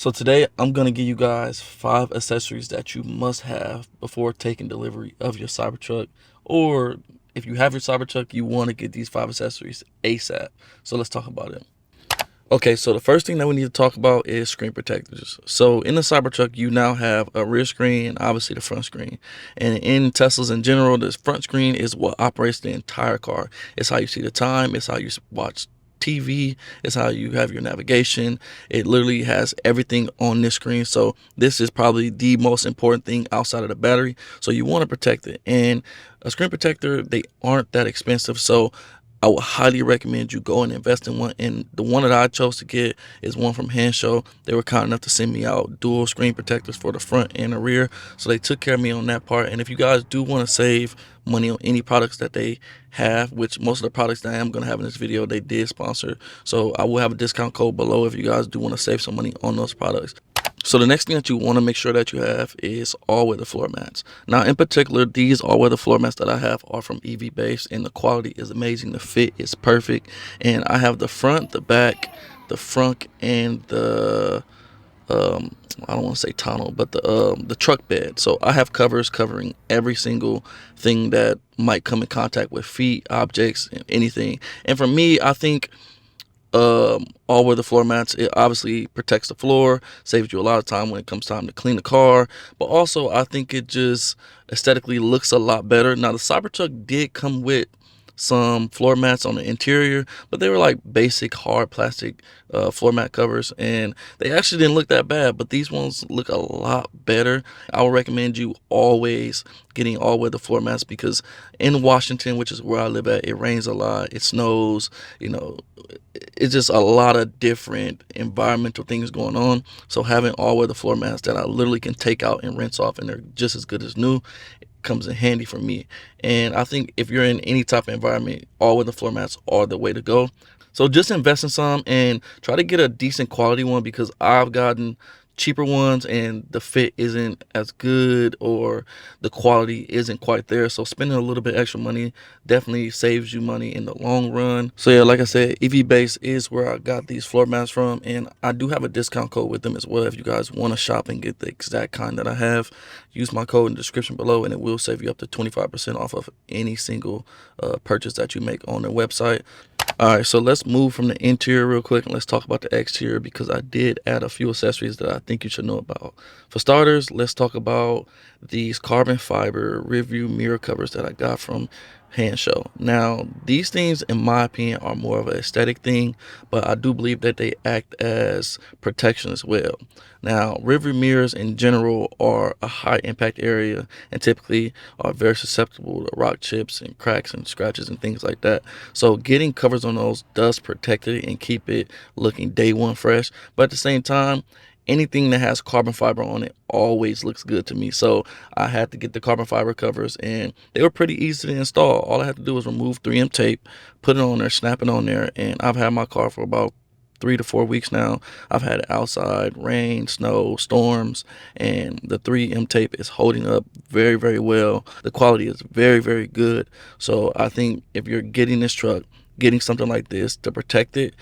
So today I'm going to give you guys 5 accessories that you must have before taking delivery of your Cybertruck, or if you have your Cybertruck, you want to get these 5 accessories ASAP. So let's talk about it. Okay, so the first thing that we need to talk about is screen protectors. So in the Cybertruck, you now have a rear screen and obviously the front screen. And in Teslas in general, this front screen is what operates the entire car. It's how you see the time, it's how you watch TV, it's how you have your navigation. It literally has everything on this screen. So this is probably the most important thing outside of the battery. So you want to protect it. And a screen protector, they aren't that expensive. So I would highly recommend you go and invest in one. And the one that I chose to get is one from Handshow. They were kind enough to send me out dual screen protectors for the front and the rear. So they took care of me on that part. And if you guys do want to save money on any products that they have, which most of the products that I am going to have in this video, they did sponsor. So I will have a discount code below if you guys do want to save some money on those products. So the next thing that you want to make sure that you have is all-weather floor mats. Now, in particular, these all-weather floor mats that I have are from EV Base, and the quality is amazing. The fit is perfect, and I have the front, the back, the front, and the I don't want to say tonneau, but the truck bed. So I have covers covering every single thing that might come in contact with feet, objects, and anything. And for me, I think all weather floor mats, it obviously protects the floor, saves you a lot of time when it comes time to clean the car, but also I think it just aesthetically looks a lot better. Now the Cybertruck did come with some floor mats on the interior, but they were like basic hard plastic floor mat covers, and they actually didn't look that bad, but these ones look a lot better. I would recommend you always getting all weather floor mats, because in Washington, which is where I live at, it rains a lot, it snows, it's just a lot of different environmental things going on. So having all weather floor mats that I literally can take out and rinse off and they're just as good as new comes in handy for me. And I think if you're in any type of environment, all weather floor mats are the way to go. So just invest in some and try to get a decent quality one, because I've gotten cheaper ones and the fit isn't as good or the quality isn't quite there. So spending a little bit extra money definitely saves you money in the long run. So yeah, like I said, EV Base is where I got these floor mats from, and I do have a discount code with them as well. If you guys want to shop and get the exact kind that I have, use my code in the description below and it will save you up to 25% off of any single purchase that you make on their website. Alright, so let's move from the interior real quick and let's talk about the exterior, because I did add a few accessories that I think you should know about. For starters, let's talk about these carbon fiber rearview mirror covers that I got from Handshow. Now, these things, in my opinion, are more of an aesthetic thing, but I do believe that they act as protection as well. Now, rearview mirrors in general are a high impact area and typically are very susceptible to rock chips and cracks and scratches and things like that. So getting covers on those does protect it and keep it looking day one fresh. But at the same time, anything that has carbon fiber on it always looks good to me. So I had to get the carbon fiber covers, and they were pretty easy to install. All I had to do was remove 3M tape, put it on there, snap it on there, and I've had my car for about 3 to 4 weeks now. I've had it outside, rain, snow, storms, and the 3M tape is holding up very, very well. The quality is very, very good. So I think if you're getting this truck, getting something like this to protect it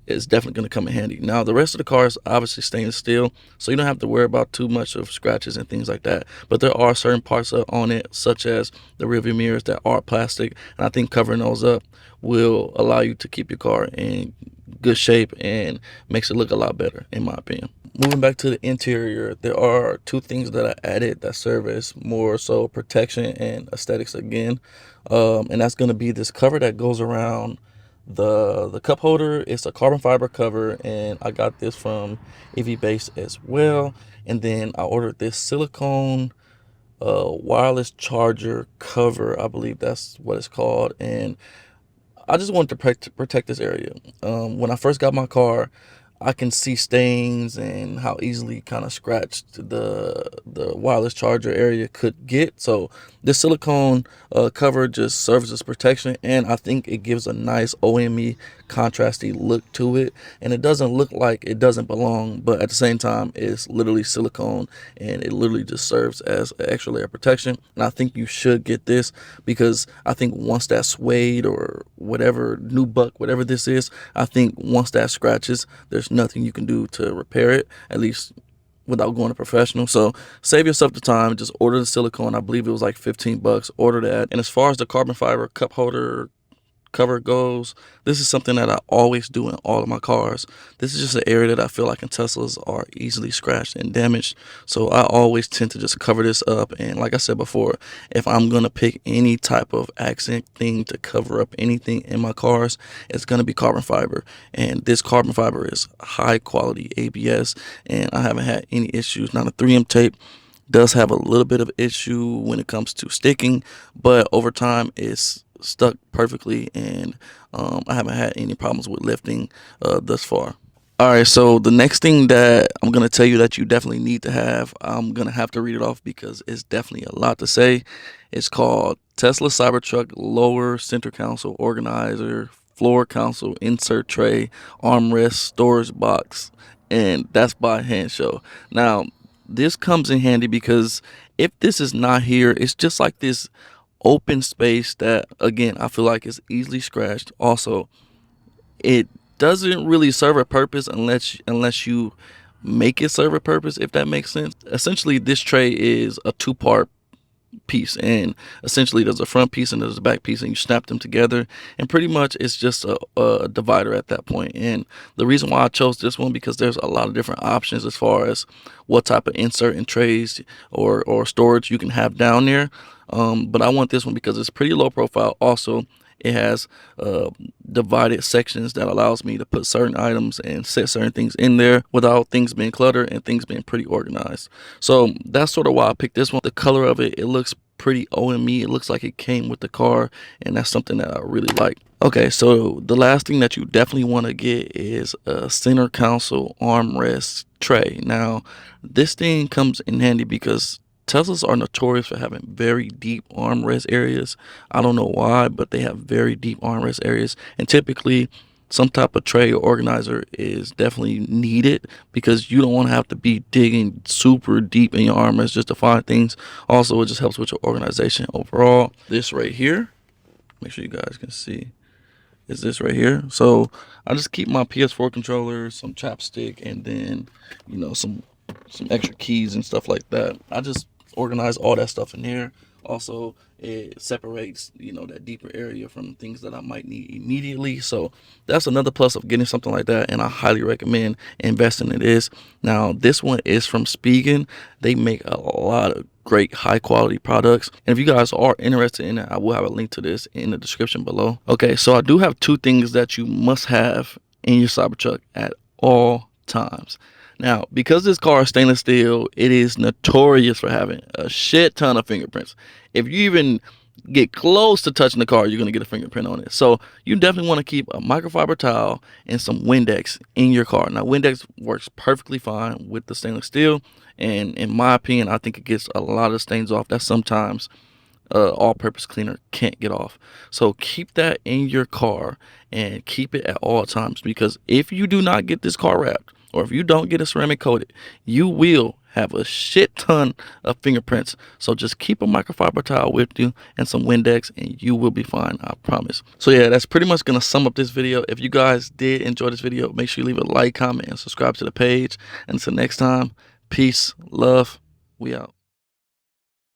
is definitely going to come in handy. Now, the rest of the car is obviously stainless steel, so you don't have to worry about too much of scratches and things like that. But there are certain parts on it, such as the rearview mirrors, that are plastic, and I think covering those up will allow you to keep your car in good shape and makes it look a lot better, in my opinion. Moving back to the interior, there are 2 things that I added that serve as more so protection and aesthetics again, and that's going to be this cover that goes around the cup holder. It's a carbon fiber cover, and I got this from EV Base as well. And then I ordered this silicone wireless charger cover, I believe that's what it's called, and I just wanted to protect this area. When I first got my car, I can see stains and how easily kind of scratched the wireless charger area could get. So this silicone cover just serves as protection, and I think it gives a nice OME contrasty look to it, and it doesn't look like it doesn't belong, but at the same time it's literally silicone and it literally just serves as an extra layer of protection. And I think you should get this, because I think once that suede or whatever nubuck, whatever this is, I think once that scratches, there's nothing you can do to repair it, at least without going to professional. So save yourself the time, just order the silicone. I believe it was like 15 bucks. Order that. And as far as the carbon fiber cup holder cover goes, this is something that I always do in all of my cars. This is just an area that I feel like in Teslas are easily scratched and damaged. So I always tend to just cover this up. And like I said before, if I'm going to pick any type of accent thing to cover up anything in my cars, it's going to be carbon fiber. And this carbon fiber is high quality ABS, and I haven't had any issues. Now the 3M tape does have a little bit of issue when it comes to sticking, but over time it's stuck perfectly, and I haven't had any problems with lifting thus far. All right, so the next thing that I'm going to tell you that you definitely need to have, I'm going to have to read it off because it's definitely a lot to say. It's called Tesla Cybertruck Lower Center Console Organizer, Floor Console Insert Tray, Armrest Storage Box, and that's by Handshow. Now, this comes in handy because if this is not here, it's just like this open space that, again, I feel like is easily scratched. Also, it doesn't really serve a purpose unless you make it serve a purpose, if that makes sense. Essentially, this tray is a two-part piece, and essentially there's a front piece and there's a back piece, and you snap them together, and pretty much it's just a divider at that point. And the reason why I chose this one, because there's a lot of different options as far as what type of insert and trays or storage you can have down there, but I want this one because it's pretty low profile. Also, it has divided sections that allows me to put certain items and set certain things in there without things being cluttered and things being pretty organized. So that's sort of why I picked this one. The color of it looks pretty OME. It looks like it came with the car, and that's something that I really like. Okay, so the last thing that you definitely want to get is a center console armrest tray. Now, this thing comes in handy because Teslas are notorious for having very deep armrest areas. I don't know why, but they have very deep armrest areas. And typically, some type of tray or organizer is definitely needed because you don't want to have to be digging super deep in your armrest just to find things. Also, it just helps with your organization overall. This right here, make sure you guys can see, is this right here. So I just keep my PS4 controller, some chapstick, and then, you know, some extra keys and stuff like that. I just organize all that stuff in here. Also, it separates, you know, that deeper area from things that I might need immediately. So that's another plus of getting something like that, and I highly recommend investing in this. Now, this one is from Spigen. They make a lot of great high quality products, and if you guys are interested in it, I will have a link to this in the description below. Okay, so I do have two things that you must have in your Cybertruck at all times. Now, because this car is stainless steel, it is notorious for having a shit ton of fingerprints. If you even get close to touching the car, you're going to get a fingerprint on it. So you definitely want to keep a microfiber towel and some Windex in your car. Now, Windex works perfectly fine with the stainless steel, and in my opinion, I think it gets a lot of stains off that sometimes all-purpose cleaner can't get off. So keep that in your car and keep it at all times, because if you do not get this car wrapped, or if you don't get a ceramic coated, you will have a shit ton of fingerprints. So just keep a microfiber towel with you and some Windex, and you will be fine, I promise. So yeah, that's pretty much gonna sum up this video. If you guys did enjoy this video, make sure you leave a like, comment, and subscribe to the page. And until next time, peace, love, we out.